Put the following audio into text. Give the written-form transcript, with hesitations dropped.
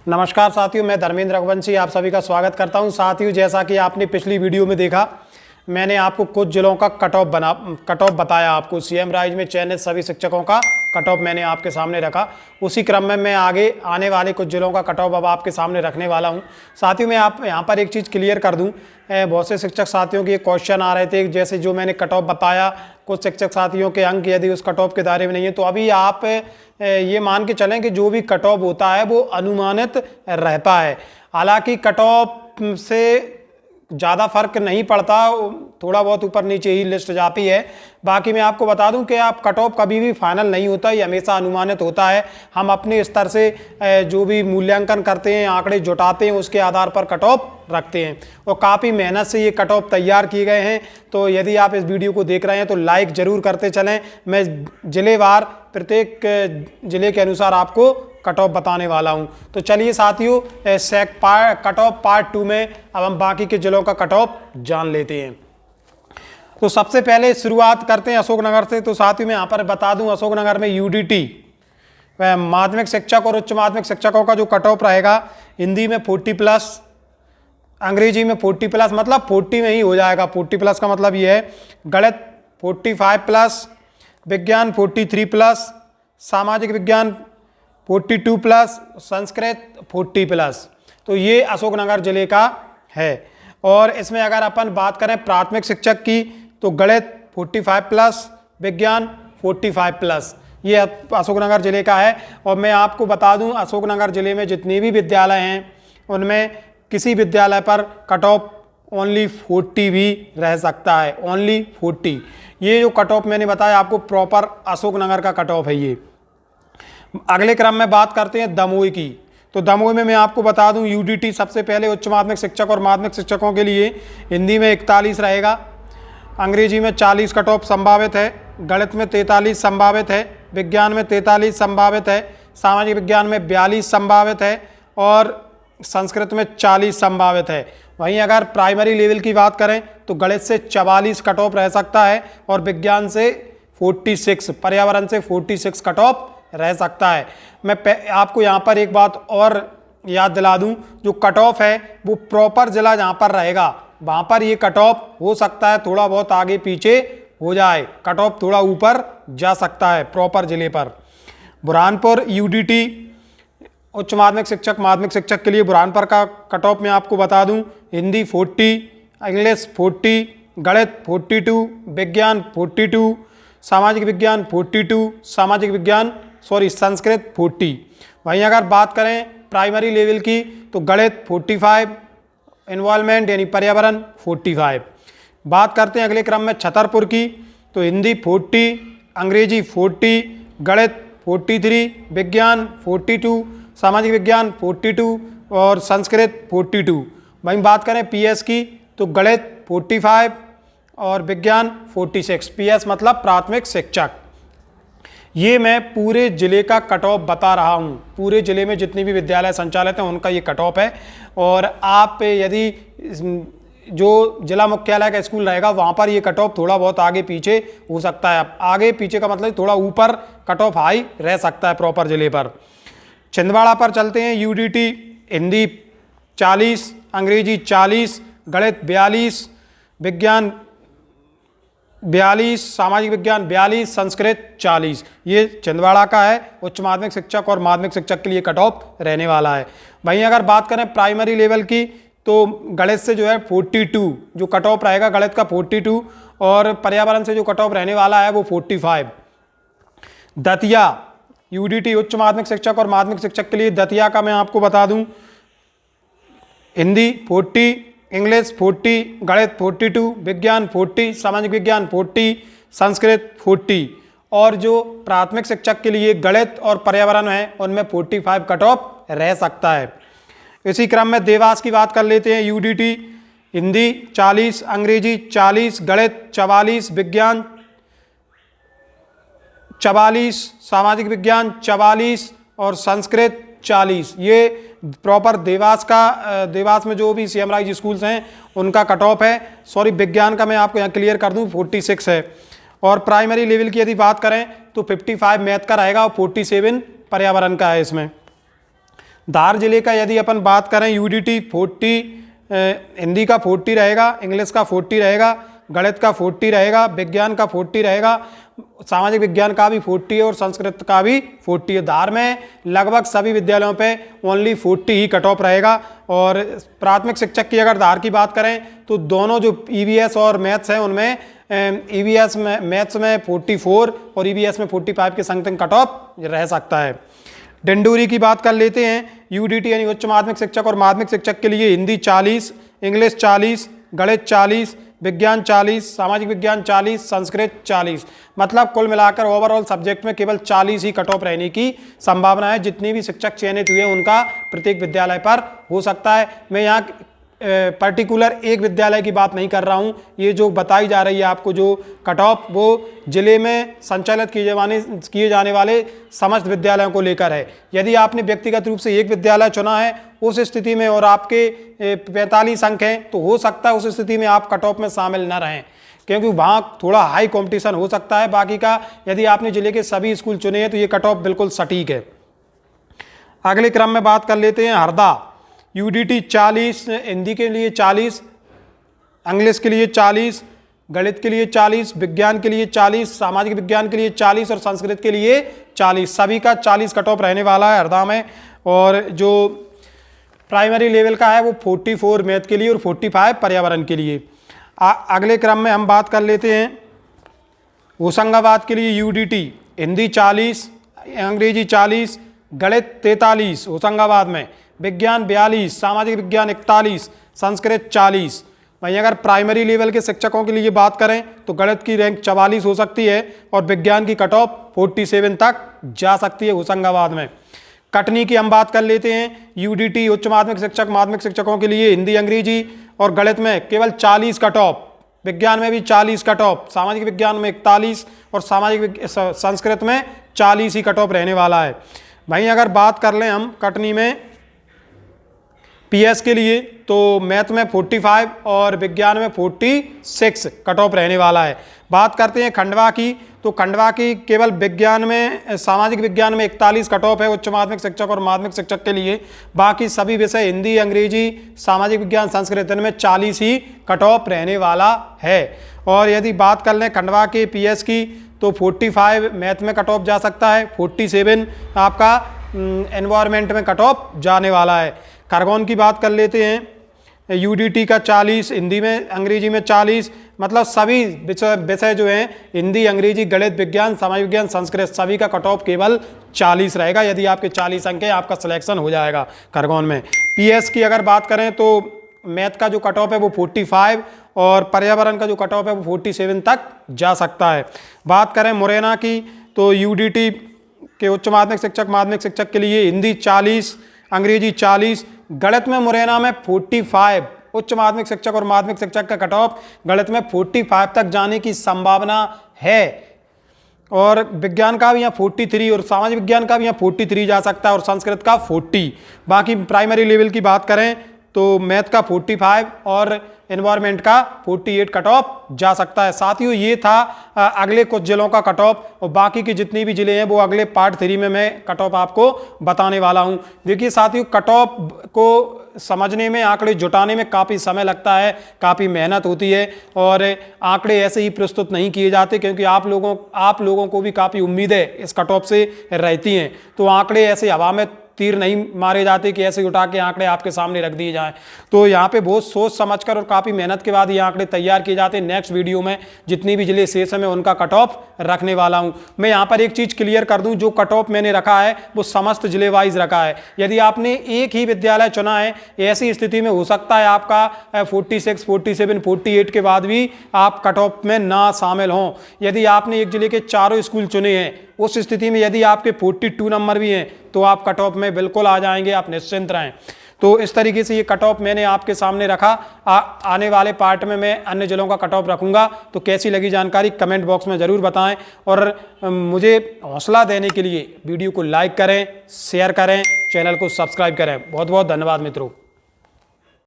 नमस्कार साथियों, मैं धर्मेंद्र रघुवंशी आप सभी का स्वागत करता हूं। साथियों, जैसा कि आपने पिछली वीडियो में देखा, मैंने आपको कुछ जिलों का कट ऑफ बताया। आपको सीएम राइज में चयनित सभी शिक्षकों का कट ऑफ मैंने आपके सामने रखा। उसी क्रम में मैं आगे आने वाले कुछ जिलों का कट ऑफ अब आपके सामने रखने वाला हूं। साथियों, मैं आप यहाँ पर एक चीज़ क्लियर कर दूं, बहुत से शिक्षक साथियों के क्वेश्चन आ रहे थे, जैसे जो मैंने कट ऑफ बताया, कुछ शिक्षक साथियों के अंक यदि उस कट ऑफ के दायरे में नहीं है, तो अभी आप ये मान के चलें कि जो भी कट ऑफ होता है वो अनुमानित रहता है। हालांकि कट ऑफ से ज़्यादा फर्क नहीं पड़ता, थोड़ा बहुत ऊपर नीचे ही लिस्ट जाती है। बाकी मैं आपको बता दूं कि आप कट ऑफ कभी भी फाइनल नहीं होता, ये हमेशा अनुमानित होता है। हम अपने स्तर से जो भी मूल्यांकन करते हैं, आंकड़े जुटाते हैं, उसके आधार पर कट ऑफ रखते हैं और काफ़ी मेहनत से ये कट ऑफ तैयार किए गए हैं। तो यदि आप इस वीडियो को देख रहे हैं तो लाइक ज़रूर करते चलें। मैं जिलेवार प्रत्येक जिले के अनुसार आपको कट ऑफ बताने वाला हूं। तो चलिए साथियों, कट ऑफ पार्ट 2 में अब हम बाकी के जिलों का कट ऑफ जान लेते हैं। तो सबसे पहले शुरुआत करते हैं अशोकनगर से। तो साथियों, मैं यहाँ पर बता दूं, अशोकनगर में यूडीटी माध्यमिक शिक्षक और उच्च माध्यमिक शिक्षकों का जो कट ऑफ रहेगा, हिंदी में 40+, अंग्रेजी में 40+, मतलब 40 में ही हो जाएगा। 40+ का मतलब ये है, गणित 45+, विज्ञान 43+, सामाजिक विज्ञान 42+, संस्कृत 40+। तो ये अशोकनगर जिले का है। और इसमें अगर अपन बात करें प्राथमिक शिक्षक की, तो गणित 45+, विज्ञान 45+, ये अशोकनगर जिले का है। और मैं आपको बता दूं, अशोकनगर जिले में जितने भी विद्यालय हैं उनमें किसी विद्यालय पर कट ऑफ ओनली 40 भी रह सकता है, ओनली 40। ये जो कट ऑफ मैंने बताया आपको, प्रॉपर अशोकनगर का कट ऑफ है ये। अगले क्रम में बात करते हैं दमोह की। तो दमोह में मैं आपको बता दूं, यूडीटी सबसे पहले उच्च माध्यमिक शिक्षक और माध्यमिक शिक्षकों के लिए हिंदी में 41 रहेगा, अंग्रेजी में 40 कट ऑफ संभावित है, गणित में 43 संभावित है, विज्ञान में 43 संभावित है, सामाजिक विज्ञान में 42 संभावित है और संस्कृत में 40 संभावित है। वहीं अगर प्राइमरी लेवल की बात करें तो गणित से 44 कट ऑफ रह सकता है और विज्ञान से 46, पर्यावरण से 46 कट ऑफ रह सकता है। मैं आपको यहाँ पर एक बात और याद दिला दूं, जो कट ऑफ है वो प्रॉपर जिला जहाँ पर रहेगा वहाँ पर ये कट ऑफ हो सकता है थोड़ा बहुत आगे पीछे हो जाए, कट ऑफ थोड़ा ऊपर जा सकता है प्रॉपर जिले पर। बुरहानपुर यूडीटी उच्च माध्यमिक शिक्षक के लिए बुरहानपुर का कट ऑफ मैं आपको बता दूं, हिंदी 40, इंग्लिश 40, गणित 42, विज्ञान 42, सामाजिक विज्ञान 42, संस्कृत 40। वहीं अगर बात करें प्राइमरी लेवल की तो गणित 45, इन्वॉल्वमेंट यानी पर्यावरण 45। बात करते हैं अगले क्रम में छतरपुर की, तो हिंदी 40, अंग्रेजी 40, गणित 43, विज्ञान 42, सामाजिक विज्ञान 42 और संस्कृत 42। वहीं बात करें पीएस की तो गणित 45 और विज्ञान 46। पीएस मतलब प्राथमिक शिक्षक। ये मैं पूरे जिले का कट ऑफ बता रहा हूँ, पूरे जिले में जितनी भी विद्यालय संचालित हैं उनका ये कट ऑफ है। और आप यदि जो जिला मुख्यालय का स्कूल रहेगा वहाँ पर ये कट ऑफ थोड़ा बहुत आगे पीछे हो सकता है। आगे पीछे का मतलब थोड़ा ऊपर कट ऑफ हाई रह सकता है प्रॉपर जिले पर। छिंदवाड़ा पर चलते हैं। यूडीटी हिंदी 40, अंग्रेजी 40, गणित 42, विज्ञान 42, सामाजिक विज्ञान 42, संस्कृत 40। ये छिंदवाड़ा का है। उच्च माध्यमिक शिक्षक और माध्यमिक शिक्षक के लिए कट ऑफ रहने वाला है। वहीं अगर बात करें प्राइमरी लेवल की तो गणित से जो है 42 जो कट ऑफ रहेगा, गणित का 42 और पर्यावरण से जो कट ऑफ रहने वाला है वो 45। दतिया यूडीटी उच्च माध्यमिक शिक्षक और माध्यमिक शिक्षक के लिए दतिया का मैं आपको बता दूं, हिंदी 40, इंग्लिश 40, गणित 42, विज्ञान 40, सामाजिक विज्ञान 40, संस्कृत 40। और जो प्राथमिक शिक्षक के लिए गणित और पर्यावरण है उनमें 45 कट ऑफ रह सकता है। इसी क्रम में देवास की बात कर लेते हैं। यूडीटी हिंदी 40, अंग्रेजी 40, गणित 44, विज्ञान 44, सामाजिक विज्ञान 44 और संस्कृत 40। ये प्रॉपर देवास में जो भी सीएम राइज स्कूल्स हैं उनका कट ऑफ है। सॉरी, विज्ञान का मैं आपको यहाँ क्लियर कर दूँ 46 है। और प्राइमरी लेवल की यदि बात करें तो 55 मैथ का रहेगा और 47 पर्यावरण का है इसमें। धार जिले का यदि अपन बात करें यूडीटी 40, हिंदी का 40 रहेगा, इंग्लिश का 40 रहेगा, गणित का 40 रहेगा, विज्ञान का 40 रहेगा, सामाजिक विज्ञान का भी 40 है और संस्कृत का भी 40 है। धार में लगभग सभी विद्यालयों पे ओनली 40 ही कट ऑफ रहेगा। और प्राथमिक शिक्षक की अगर धार की बात करें तो दोनों जो ईवीएस और मैथ्स हैं उनमें ईवीएस में मैथ्स में 44 और ईवीएस में 45 के समथिंग कट ऑफ रह सकता है। डिंडोरी की बात कर लेते हैं। यूडीटी यानी उच्च माध्यमिक शिक्षक और माध्यमिक शिक्षक के लिए हिंदी 40, इंग्लिश 40, गणित 40, विज्ञान 40, सामाजिक विज्ञान 40, संस्कृत 40, मतलब कुल मिलाकर ओवरऑल सब्जेक्ट में केवल 40 ही कट ऑफ रहने की संभावना है। जितनी भी शिक्षक चयनित हुए उनका प्रत्येक विद्यालय पर हो सकता है। मैं यहाँ पर्टिकुलर एक विद्यालय की बात नहीं कर रहा हूँ, ये जो बताई जा रही है आपको जो कट ऑफ वो जिले में संचालित किए जाने वाले समस्त विद्यालयों को लेकर है। यदि आपने व्यक्तिगत रूप से एक विद्यालय चुना है उस स्थिति में और आपके 45 अंक हैं तो हो सकता है उस स्थिति में आप कट ऑफ में शामिल न रहें, क्योंकि वहाँ थोड़ा हाई कंपटीशन हो सकता है। बाकी का यदि आपने जिले के सभी स्कूल चुने हैं तो ये कट ऑफ बिल्कुल सटीक है। अगले क्रम में बात कर लेते हैं हरदा। यूडीटी 40, हिंदी के लिए 40, इंग्लिश के लिए 40, गणित के लिए 40, विज्ञान के लिए 40, सामाजिक विज्ञान के लिए 40 और संस्कृत के लिए 40, सभी का 40 कट ऑफ रहने वाला है हरदा में। और जो प्राइमरी लेवल का है वो 44 मैथ के लिए और 45 पर्यावरण के लिए। अगले क्रम में हम बात कर लेते हैं होशंगाबाद के लिए। यूडीटी हिंदी 40, अंग्रेजी 40, गणित 43 होशंगाबाद में, विज्ञान 42, सामाजिक विज्ञान 41, संस्कृत 40। वहीं अगर प्राइमरी लेवल के शिक्षकों के लिए बात करें तो गणित की रैंक 44 हो सकती है और विज्ञान की कट ऑफ 47 तक जा सकती है होशंगाबाद में। कटनी की हम बात कर लेते हैं। यूडीटी उच्च माध्यमिक शिक्षक माध्यमिक शिक्षकों के लिए हिंदी अंग्रेजी और गणित में केवल 40 कट ऑफ, विज्ञान में भी 40 कट ऑफ, सामाजिक विज्ञान में 41 और संस्कृत में 40 ही कट ऑफ रहने वाला है। वहीं अगर बात कर लें हम कटनी में पीएस के लिए तो मैथ में 45 और विज्ञान में 46 कट ऑफ रहने वाला है। बात करते हैं खंडवा की तो खंडवा की केवल विज्ञान में सामाजिक विज्ञान में 41 कट ऑफ है उच्च माध्यमिक शिक्षक और माध्यमिक शिक्षक के लिए। बाकी सभी विषय हिंदी अंग्रेजी सामाजिक विज्ञान संस्कृत में 40 ही कट ऑफ रहने वाला है। और यदि बात कर लें खंडवा के पीएस की तो 45 मैथ में कट ऑफ जा सकता है, 47 आपका एनवायरमेंट में कट ऑफ जाने वाला है। खरगोन की बात कर लेते हैं। यूडीटी का 40, हिंदी में अंग्रेजी में 40, मतलब सभी विषय जो हैं हिंदी अंग्रेजी गणित विज्ञान सामाजिक विज्ञान संस्कृत सभी का कट ऑफ केवल 40 रहेगा। यदि आपके 40 अंक हैं आपका सिलेक्शन हो जाएगा खरगोन में। पीएस की अगर बात करें तो मैथ का जो कट ऑफ है वो 45 और पर्यावरण का जो कट ऑफ है वो 47 तक जा सकता है। बात करें मुरैना की तो यूडीटी के उच्च माध्यमिक शिक्षक के लिए हिंदी 40, अंग्रेजी 40, गणित में मुरैना में 45, उच्च माध्यमिक शिक्षक और माध्यमिक शिक्षक का कट ऑफ गणित में 45 तक जाने की संभावना है। और विज्ञान का भी यहाँ 43 और सामाजिक विज्ञान का भी यहाँ 43 जा सकता है और संस्कृत का 40। बाकी प्राइमरी लेवल की बात करें तो मैथ का 45 और एनवायरमेंट का 48 कट ऑफ जा सकता है। साथियों ये था अगले कुछ जिलों का कट ऑफ और बाकी के जितनी भी जिले हैं वो अगले पार्ट 3 में मैं कट ऑफ आपको बताने वाला हूं। देखिए साथियों कट ऑफ को समझने में आंकड़े जुटाने में काफ़ी समय लगता है, काफ़ी मेहनत होती है और आंकड़े ऐसे ही प्रस्तुत नहीं किए जाते क्योंकि आप लोगों को भी काफ़ी उम्मीदें इस कट ऑफ से रहती हैं। तो आंकड़े ऐसे हवा में तीर नहीं मारे जाते कि ऐसे उठा के आंकड़े आपके सामने रख दिए जाएं। तो यहाँ पे बहुत सोच समझकर और काफ़ी मेहनत के बाद ये आंकड़े तैयार किए जाते हैं। नेक्स्ट वीडियो में जितनी भी जिले शेष है मैं उनका कट ऑफ रखने वाला हूँ। मैं यहाँ पर एक चीज़ क्लियर कर दूँ, जो कट ऑफ मैंने रखा है वो समस्त जिले वाइज रखा है। यदि आपने एक ही विद्यालय चुना है ऐसी स्थिति में हो सकता है आपका 46, 47, 48 के बाद भी आप कट ऑफ में ना शामिल हों। यदि आपने एक जिले के चारों स्कूल चुने हैं उस स्थिति में यदि आपके 42 नंबर भी हैं तो आप कट ऑफ में बिल्कुल आ जाएंगे, आप निश्चिंत रहें। तो इस तरीके से ये कट ऑफ मैंने आपके सामने रखा। आने वाले पार्ट में मैं अन्य जिलों का कट ऑफ रखूंगा। तो कैसी लगी जानकारी कमेंट बॉक्स में ज़रूर बताएं और मुझे हौसला देने के लिए वीडियो को लाइक करें, शेयर करें, चैनल को सब्सक्राइब करें। बहुत बहुत धन्यवाद मित्रों।